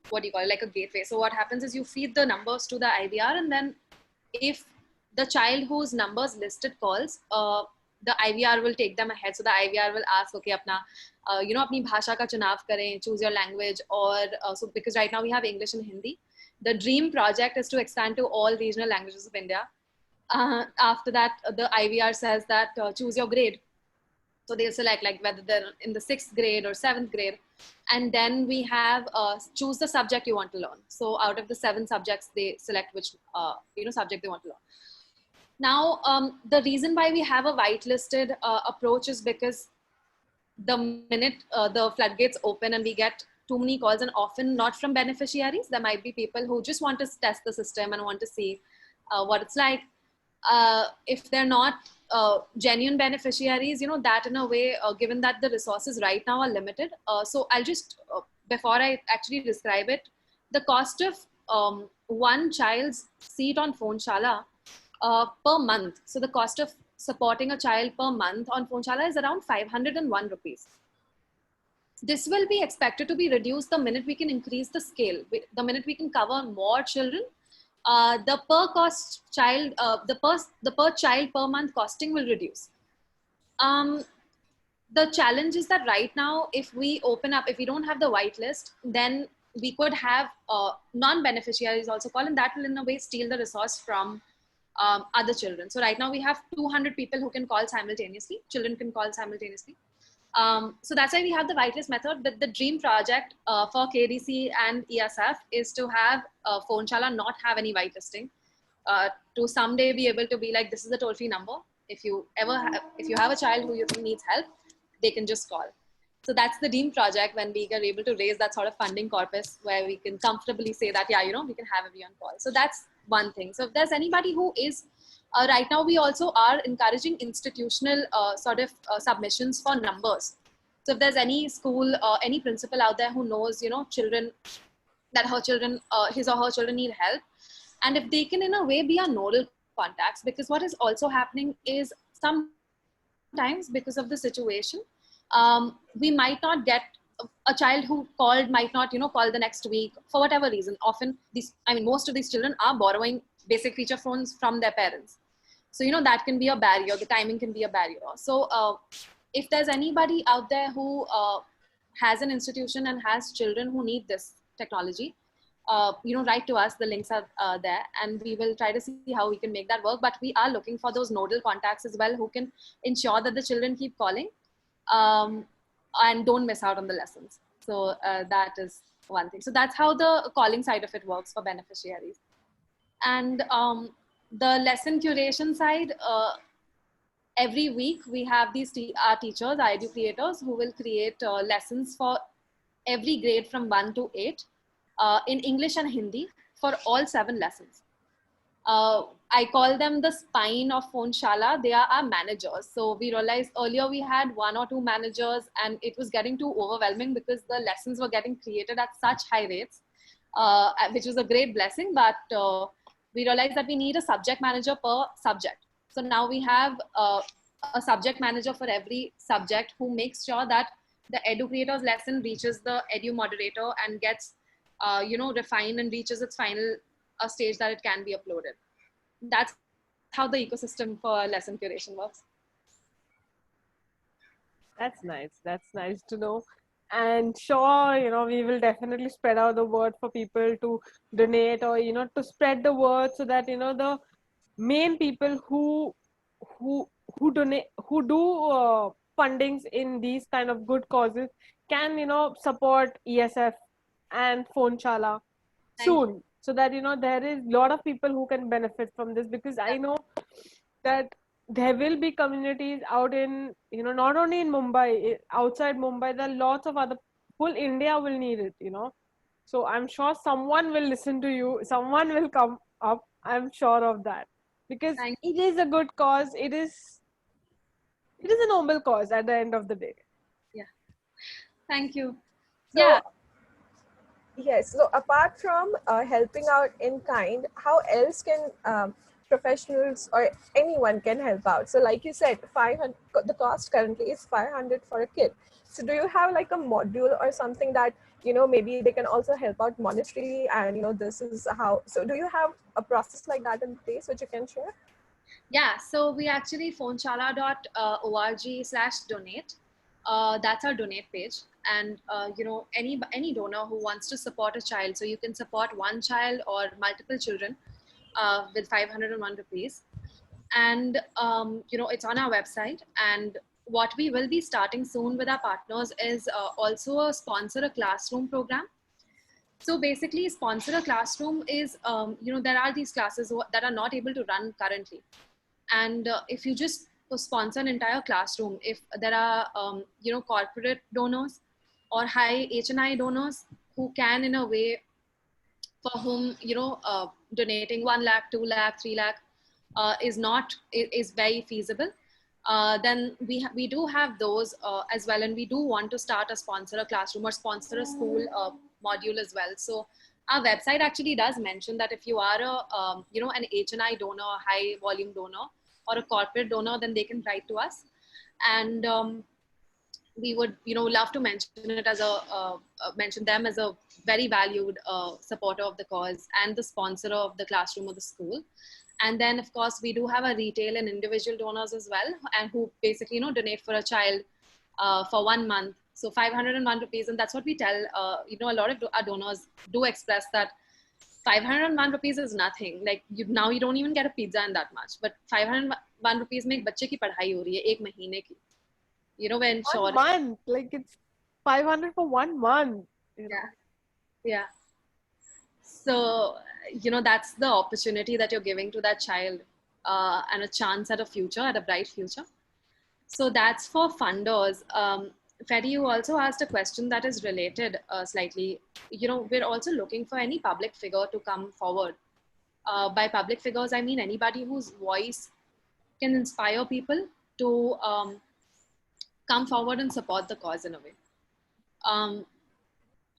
S3: what do you call it, like a gateway. So what happens is you feed the numbers to the IVR, and then if the child whose numbers listed calls, the IVR will take them ahead. So the IVR will ask, okay, apna, apni bhasha ka chunav kare, choose your language, or so because right now we have English and Hindi. The dream project is to expand to all regional languages of India. After that, the IVR says that choose your grade. So they'll select like whether they're in the 6th grade or 7th grade. And then we have choose the subject you want to learn. So out of the 7 subjects, they select which subject they want to learn. Now, the reason why we have a whitelisted approach is because the minute the floodgates open and we get too many calls, and often not from beneficiaries, there might be people who just want to test the system and want to see what it's like. If they're not genuine beneficiaries, that in a way, given that the resources right now are limited. So I'll just, before I actually describe it, the cost of one child's seat on PhoneShaala per month. So the cost of supporting a child per month on PhoneShaala is around 501 rupees. This will be expected to be reduced the minute we can increase the scale, the minute we can cover more children. The per cost child, the per child per month costing will reduce. The challenge is that right now, if we open up, if we don't have the whitelist, then we could have non-beneficiaries also call, and that will in a way steal the resource from other children. So right now we have 200 people who can call simultaneously. Children can call simultaneously. So that's why we have the whitelist method. But the dream project for KDC and ESF is to have PhoneShaala not have any whitelisting, to someday be able to be like, this is the toll-free number. If you have a child who you think needs help, they can just call. So that's the dream project, when we are able to raise that sort of funding corpus where we can comfortably say that, yeah, we can have everyone call. So that's one thing. So if there's anybody who is, right now we also are encouraging institutional submissions for numbers. So if there's any school, any principal out there who knows, children, that his or her children need help, and if they can in a way be our nodal contacts, because what is also happening is sometimes because of the situation, we might not get a child who called, might not call the next week for whatever reason. Often most of these children are borrowing basic feature phones from their parents, so that can be a barrier. The timing can be a barrier. So if there's anybody out there who has an institution and has children who need this technology, write to us. The links are there, and we will try to see how we can make that work. But we are looking for those nodal contacts as well, who can ensure that the children keep calling and don't miss out on the lessons. So that is one thing. So that's how the calling side of it works for beneficiaries. And the lesson curation side, every week we have these our teachers, our edu creators, who will create lessons for every grade from 1 to 8 in English and Hindi for all 7 lessons. I call them the spine of PhoneShaala. They are our managers. So we realized earlier we had 1 or 2 managers, and it was getting too overwhelming because the lessons were getting created at such high rates, which was a great blessing. But we realized that we need a subject manager per subject. So now we have a subject manager for every subject, who makes sure that the edu creator's lesson reaches the edu moderator and gets refined and reaches its final stage that it can be uploaded. That's how the ecosystem for lesson curation works.
S1: That's nice. That's nice to know. And sure, we will definitely spread out the word for people to donate, or to spread the word, so that the main people who donate, who do fundings in these kind of good causes can support ESF and PhoneShaala soon, so that there is a lot of people who can benefit from this. Because I know that there will be communities out in not only in Mumbai, outside Mumbai, there are lots of other, whole India will need it. So I'm sure someone will listen to you, someone will come up, I'm sure of that, because it is a good cause. It is a noble cause at the end of the day.
S3: Yeah, thank you.
S2: So,
S3: yeah,
S2: yes, so apart from helping out in kind, how else can professionals or anyone can help out? So like you said, 500, the cost currently is 500 for a kid. So do you have like a module or something that maybe they can also help out monetarily, and this is how? So do you have a process like that in place which you can share?
S4: Yeah, so we actually phoneshalla.org/donate. That's our donate page, and any donor who wants to support a child, so you can support one child or multiple children with 501 rupees, and it's on our website. And what we will be starting soon with our partners is also a sponsor a classroom program. So basically, sponsor a classroom is there are these classes that are not able to run currently, and if you just sponsor an entire classroom, if there are corporate donors or high HNI donors who can, in a way, for whom donating 1 lakh, 2 lakh, 3 lakh is very feasible, then we do have those as well, and we do want to start a sponsor a classroom or sponsor a school module as well. So our website actually does mention that if you are an HNI donor, high volume donor, or a corporate donor, then they can write to us, and we would love to mention it as mention them as a very valued supporter of the cause and the sponsor of the classroom or the school. And then, of course, we do have a retail and individual donors as well, and who basically donate for a child for 1 month, so 501 rupees. And that's what we tell a lot of our donors do express that 501 rupees is nothing. Like now you don't even get a pizza in that much, but 501 rupees में एक बच्चे की पढ़ाई हो रही है एक महीने की. When
S1: 1 month, like it's 500 for 1 month.
S4: Yeah. So that's the opportunity that you're giving to that child, and a chance at a future, at a bright future. So that's for funders. Ferdy, you also asked a question that is related slightly. We're also looking for any public figure to come forward. By public figures, I mean anybody whose voice can inspire people to come forward and support the cause in a way.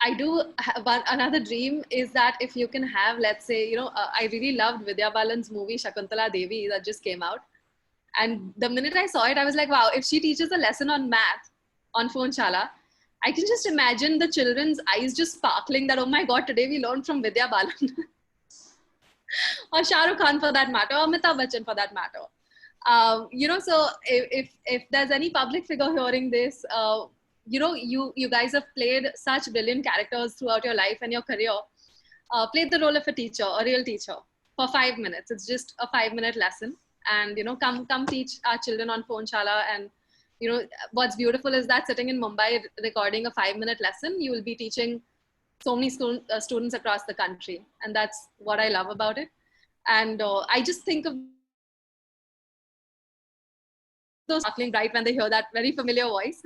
S4: I do have another dream is that if you can have, let's say, I really loved Vidya Balan's movie Shakuntala Devi that just came out. And the minute I saw it, I was like, wow, if she teaches a lesson on math on PhoneShaala, I can just imagine the children's eyes just sparkling that, oh my God, today we learned from Vidya Balan. Or Shah Rukh Khan for that matter, or Amitabh Bachchan for that matter. So if there's any public figure hearing this, you guys have played such brilliant characters throughout your life and your career. Played the role of a teacher, a real teacher, for 5 minutes. It's just a 5-minute lesson, and come teach our children on PhoneShaala. And what's beautiful is that sitting in Mumbai recording a 5-minute lesson, you will be teaching so many students across the country, and that's what I love about it. And I just think of those sparkling bright when they hear that very familiar voice.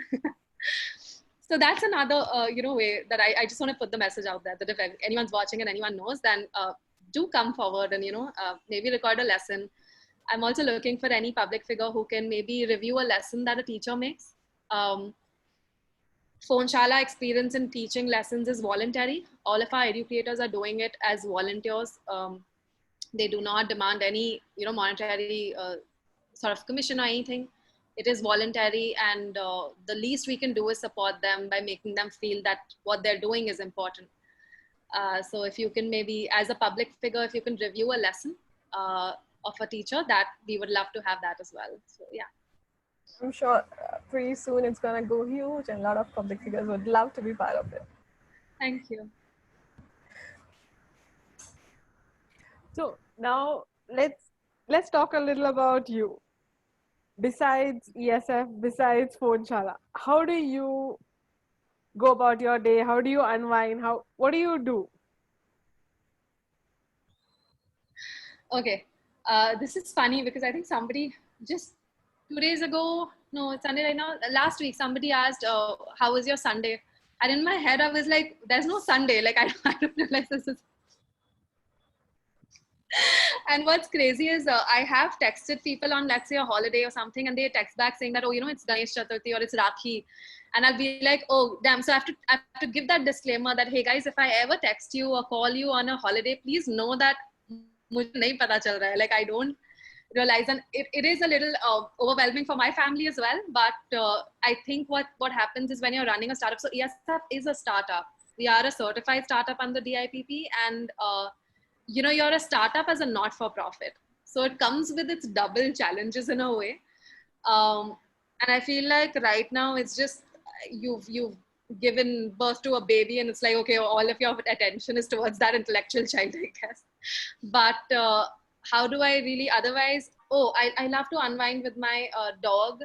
S4: So that's another way that I just want to put the message out there, that if anyone's watching and anyone knows, then do come forward and maybe record a lesson. I'm also looking for any public figure who can maybe review a lesson that a teacher makes. PhoneShaala experience in teaching lessons is voluntary. All of our educators are doing it as volunteers. They do not demand any monetary sort of commission or anything. It is voluntary, and the least we can do is support them by making them feel that what they're doing is important. So if you can maybe, as a public figure, if you can review a lesson of a teacher, that we would love to have that as well. So yeah.
S2: I'm sure pretty soon it's gonna go huge, and a lot of public figures would love to be part of it.
S4: Thank you.
S1: So now let's talk a little about you. Besides ESF, besides PhoneShaala, how do you go about your day? How do you unwind? What do you do?
S4: Okay, this is funny because I think somebody just 2 days ago, no, it's Sunday right now. Last week, somebody asked, "How was your Sunday?" And in my head, I was like, "There's no Sunday." Like I don't realize this is. And what's crazy is I have texted people on, let's say, a holiday or something, and they text back saying that, oh, it's Ganesh Chaturthi or it's Rakhi. And I'll be like, oh, damn. So I have to give that disclaimer that, hey, guys, if I ever text you or call you on a holiday, please know that mujhe nahi pata chal raha hai. Like, I don't realize. And it is a little overwhelming for my family as well. But I think what happens is when you're running a startup, so ESF is a startup. We are a certified startup under DIPP, and you're a startup as a not-for-profit. So it comes with its double challenges in a way. And I feel like right now it's just you've given birth to a baby, and it's like, okay, all of your attention is towards that intellectual child, I guess. But how do I really otherwise? Oh, I love to unwind with my dog.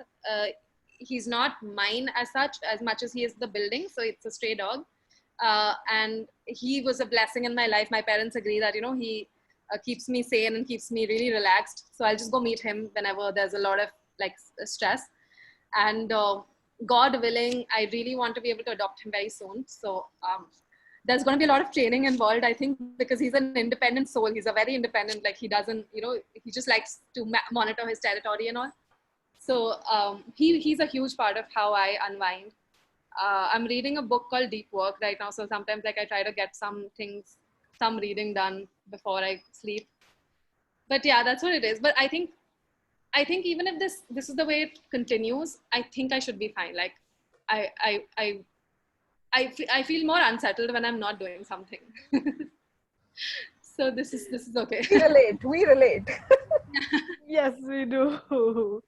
S4: He's not mine as such, as much as he is the building, so it's a stray dog. And he was a blessing in my life. My parents agree that, you know, he keeps me sane and keeps me really relaxed. So I'll just go meet him whenever there's a lot of like stress. And God willing, I really want to be able to adopt him very soon. So there's going to be a lot of training involved, I think, because he's an independent soul. He's a very independent, like he doesn't, you know, he just likes to monitor his territory and all. So he's a huge part of how I unwind. I'm reading a book called Deep Work right now. So sometimes like I try to get some reading done before I sleep. But yeah, that's what it is. But I think even if this is the way it continues, I think I should be fine. Like I feel more unsettled when I'm not doing something. So this is okay.
S2: We relate.
S1: Yes, we do.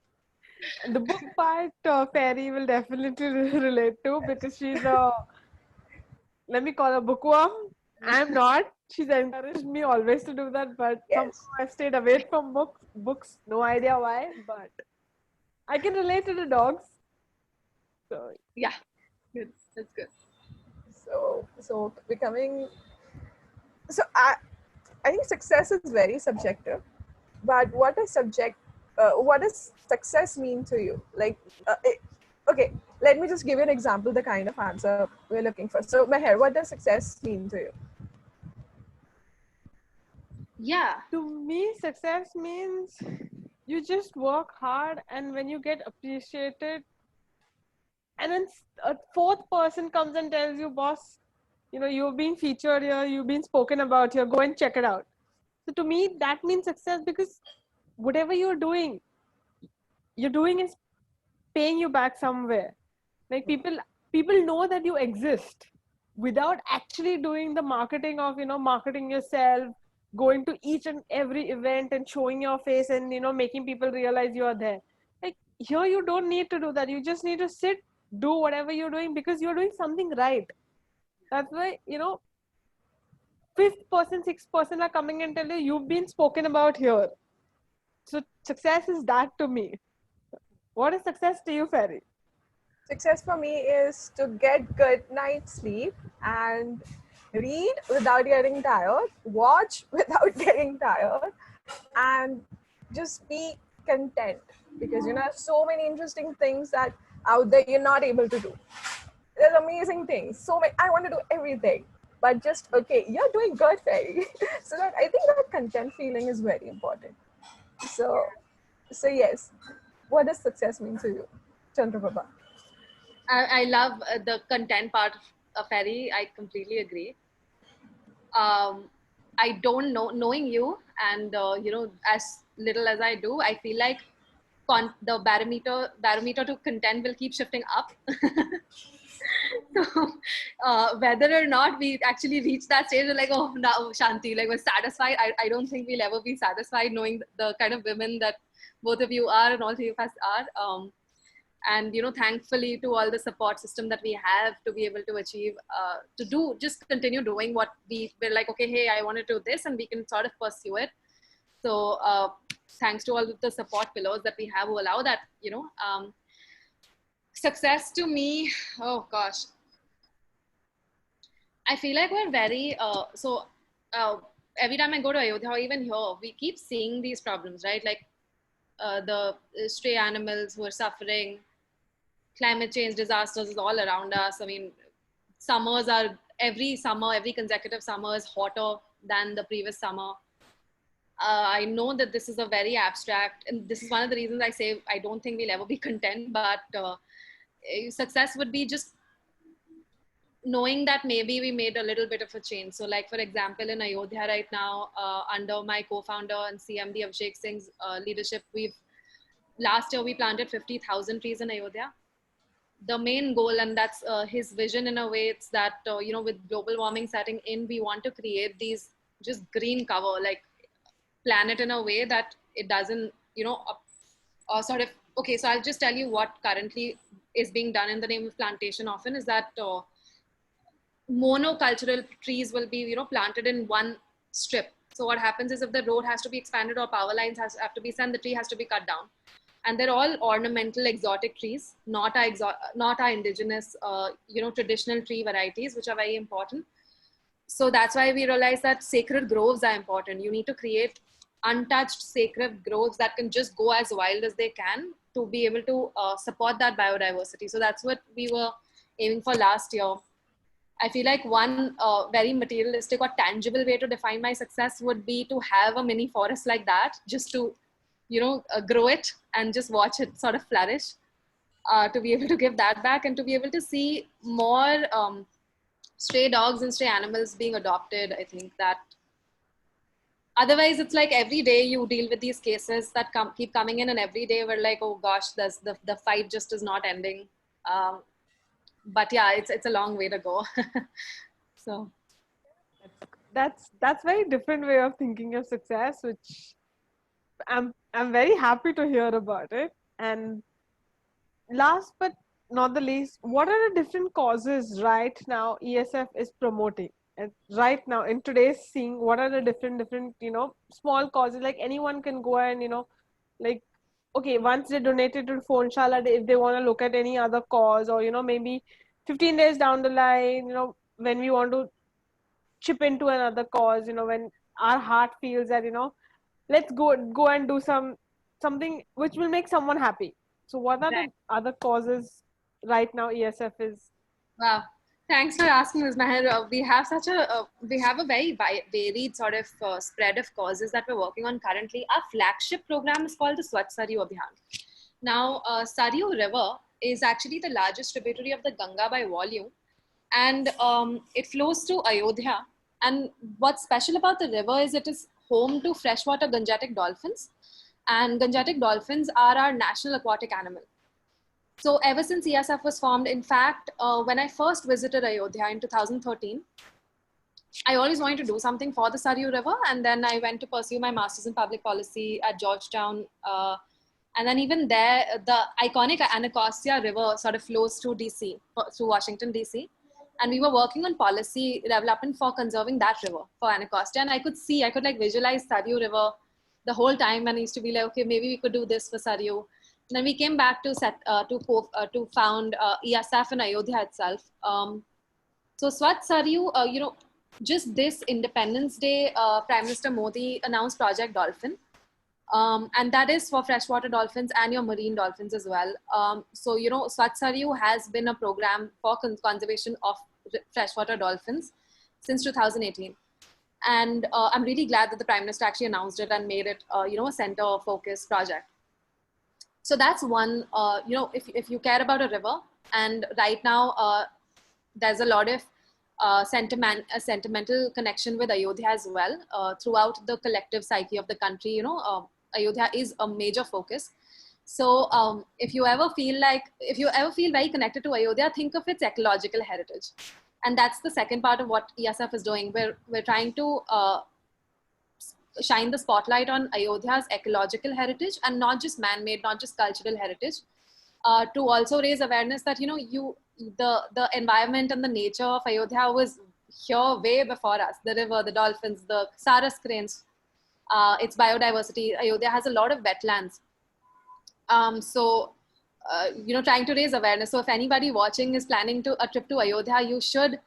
S1: The book part, Fairy will definitely relate to, because she's a, let me call her bookworm. I'm not. She's encouraged me always to do that, but somehow
S2: Yes.
S1: I've stayed away from books. No idea why, but I can relate to the dogs. So
S4: Yeah, good. That's good.
S2: So becoming, so I think success is very subjective, but what does success mean to you? Like, okay, let me just give you an example, the kind of answer we're looking for. So Meher, what does success mean to you?
S4: Yeah.
S1: to me, success means you just work hard, and when you get appreciated, and then a fourth person comes and tells you, boss, you know, you've been featured here, you've been spoken about here, go and check it out. So to me, that means success, because whatever you're doing is paying you back somewhere. Like people know that you exist without actually doing the marketing of, you know, marketing yourself, going to each and every event and showing your face and, you know, making people realize you are there. Like here you don't need to do that. You just need to sit, do whatever you're doing, because you're doing something right. That's why, you know, fifth person, sixth person are coming and tell you you've been spoken about here. So success is that to me. What is success to you, Ferry?
S2: Success for me is to get good night's sleep and read without getting tired, watch without getting tired, and just be content, because you know so many interesting things that out there you're not able to do. There's amazing things. So many, I want to do everything, but just okay, you're doing good, Ferry. So that I think that content feeling is very important. So so yes, what does success mean to you, Chandraprabha?
S4: I love the content part of Ferry. I completely agree. I don't know, knowing you and you know, as little as I do, I feel like the barometer to content will keep shifting up. So whether or not we actually reach that stage, we're like, oh, now Shanti, like we're satisfied. I don't think we'll ever be satisfied knowing the kind of women that both of you are and all three of us are. And you know, thankfully to all the support system that we have to be able to achieve, to do, just continue doing what we're like, okay, hey, I want to do this, and we can sort of pursue it. So thanks to all of the support pillars that we have who allow that, you know. Success to me, oh gosh, I feel like we're very, every time I go to Ayodhya or even here, we keep seeing these problems, right? Like the stray animals who are suffering, climate change disasters is all around us. I mean, every consecutive summer is hotter than the previous summer. I know that this is a very abstract, and this is one of the reasons I say I don't think we'll ever be content, but success would be just knowing that maybe we made a little bit of a change. So like, for example, in Ayodhya right now, under my co-founder and CMD Abhishek Singh's leadership, last year we planted 50,000 trees in Ayodhya. The main goal, and that's his vision in a way, it's that, you know, with global warming setting in, we want to create these just green cover, like planet in a way that it doesn't, sort of, okay, so I'll just tell you what currently is being done in the name of plantation often is that monocultural trees will be, planted in one strip. So what happens is if the road has to be expanded or power lines have to be sent, the tree has to be cut down. And they're all ornamental exotic trees, not our indigenous, traditional tree varieties, which are very important. So that's why we realize that sacred groves are important. You need to create untouched sacred groves that can just go as wild as they can to be able to support that biodiversity. So that's what we were aiming for last year. I feel like one very materialistic or tangible way to define my success would be to have a mini forest like that, just to, grow it and just watch it sort of flourish, to be able to give that back and to be able to see more stray dogs and stray animals being adopted. I think that otherwise it's like every day you deal with these cases that keep coming in, and every day we're like, oh gosh, the fight just is not ending. But yeah, it's a long way to go. So
S1: that's very different way of thinking of success, which I'm very happy to hear about it. And last but not the least, what are the different causes right now ESF is promoting? And right now in today's scene, what are the different small causes? Like anyone can go and like, okay, once they donated to PhoneShaala, if they want to look at any other cause, or maybe 15 days down the line, when we want to chip into another cause, when our heart feels that let's go and do something which will make someone happy. So what are the other causes right now ESF is?
S4: wow, thanks for asking this, Meher. We have we have a very varied sort of spread of causes that we're working on currently. Our flagship program is called the Swachh Saryu Abhiyan. Now, Saryu River is actually the largest tributary of the Ganga by volume, and it flows through Ayodhya. And what's special about the river is it is home to freshwater Gangetic dolphins, and Gangetic dolphins are our national aquatic animal. So ever since ESF was formed, in fact, when I first visited Ayodhya in 2013, I always wanted to do something for the Saryu River, and then I went to pursue my master's in public policy at Georgetown. And then even there, the iconic Anacostia River sort of flows through DC, through Washington, DC. And we were working on policy development for conserving that river, for Anacostia. And I could like visualize Saryu River the whole time. And I used to be like, okay, maybe we could do this for Saryu. And then we came back to found ESF in Ayodhya itself. So Swachh Saryu, just this Independence Day, Prime Minister Modi announced Project Dolphin. And that is for freshwater dolphins and your marine dolphins as well. So, Swachh Saryu has been a program for conservation of freshwater dolphins since 2018. And I'm really glad that the Prime Minister actually announced it and made it, a center focus project. So that's one, if you care about a river, and right now there's a lot of sentimental connection with Ayodhya as well. Throughout the collective psyche of the country, Ayodhya is a major focus. So if you ever feel very connected to Ayodhya, think of its ecological heritage. And that's the second part of what ESF is doing. We're trying to shine the spotlight on Ayodhya's ecological heritage, and not just man-made, not just cultural heritage, to also raise awareness that, the environment and the nature of Ayodhya was here way before us. The river, the dolphins, the saras cranes, its biodiversity. Ayodhya has a lot of wetlands. Trying to raise awareness. So if anybody watching is planning a trip to Ayodhya, you should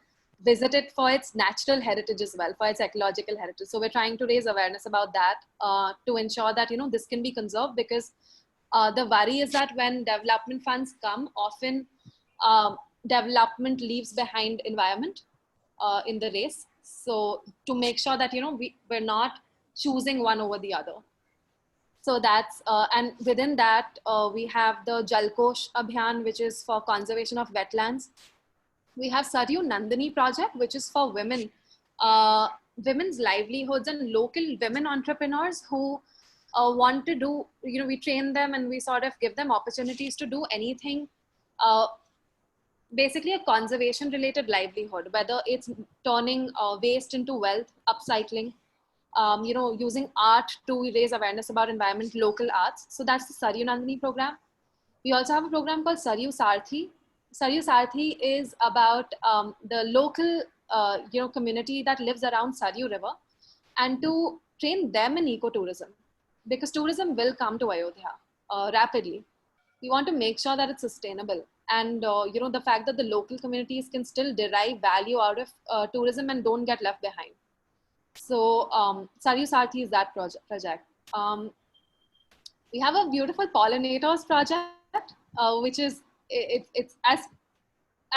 S4: visit it for its natural heritage as well, for its ecological heritage. So we're trying to raise awareness about that to ensure that, this can be conserved, because the worry is that when development funds come, often development leaves behind environment in the race. So to make sure that, we're not choosing one over the other. So that's, and within that, we have the Jalkosh Abhiyan, which is for conservation of wetlands. We have Saryu Nandini project, which is for women, women's livelihoods and local women entrepreneurs who want to do, we train them and we sort of give them opportunities to do anything, basically a conservation related livelihood, whether it's turning waste into wealth, upcycling, using art to raise awareness about environment, local arts. So that's the Saryu Nandini program. We also have a program called Saryu Sarthi. Saryu Sarthi is about the local, community that lives around Saryu River, and to train them in ecotourism, because tourism will come to Ayodhya rapidly. We want to make sure that it's sustainable, and the fact that the local communities can still derive value out of tourism and don't get left behind. So Saryu Sarthi is that project. We have a beautiful pollinators project, which is it's as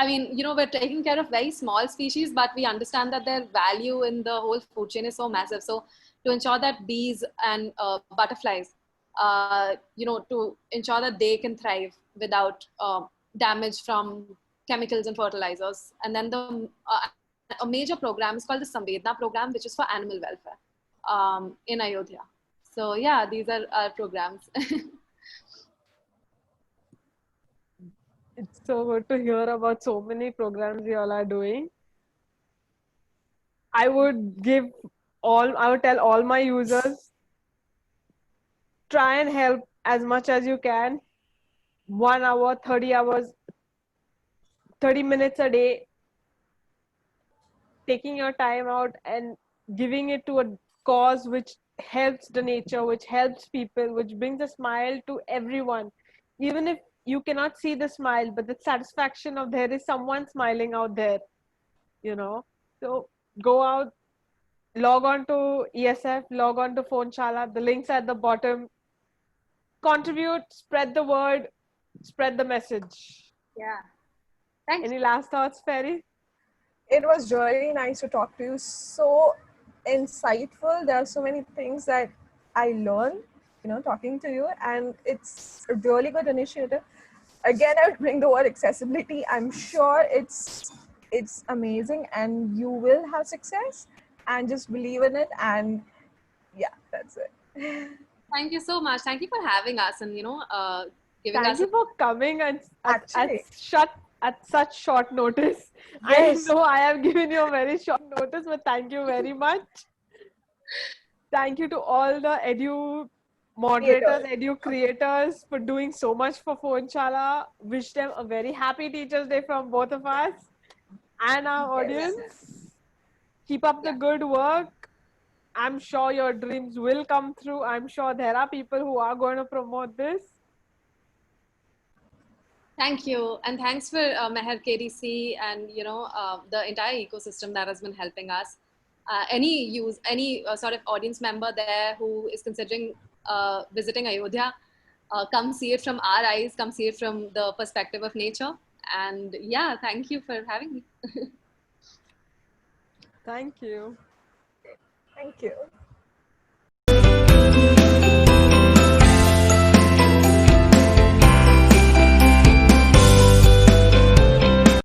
S4: we're taking care of very small species, but we understand that their value in the whole food chain is so massive. So to ensure that bees and butterflies, to ensure that they can thrive without damage from chemicals and fertilizers. And then a major program is called the Samvedna program, which is for animal welfare in Ayodhya. So yeah, these are our programs.
S1: It's so good to hear about so many programs you all are doing. I would tell all my users, try and help as much as you can. 1 hour, 30 hours, 30 minutes a day, taking your time out and giving it to a cause which helps the nature, which helps people, which brings a smile to everyone. Even if you cannot see the smile, but the satisfaction of there is someone smiling out there, So go out, log on to ESF, log on to PhoneShaala. The links at the bottom. Contribute, spread the word, spread the message.
S4: Yeah. Thanks.
S1: Any last thoughts, Ferry?
S2: It was really nice to talk to you. So insightful. There are so many things that I learned, talking to you, and it's a really good initiative. Again, I would bring the word accessibility. I'm sure it's amazing, and you will have success. And just believe in it. And yeah, that's it.
S4: Thank you so much. Thank you for having us, and giving
S1: Thank
S4: us.
S1: you for coming and
S2: Actually.
S1: at such short notice.
S2: Yes.
S1: I know I have given you a very short notice, but thank you very much. Thank you to all the edu moderators, edu creators for doing so much for PhoneShaala. Wish them a very happy Teachers' Day from both of us and our audience. Keep up the good work. I'm sure your dreams will come through. I'm sure there are people who are going to promote this.
S4: Thank you, and thanks for Meher KDC and the entire ecosystem that has been helping us. Any sort of audience member there who is considering visiting Ayodhya, come see it from our eyes, come see it from the perspective of nature. And yeah, thank you for having me.
S1: Thank you.
S2: Thank you.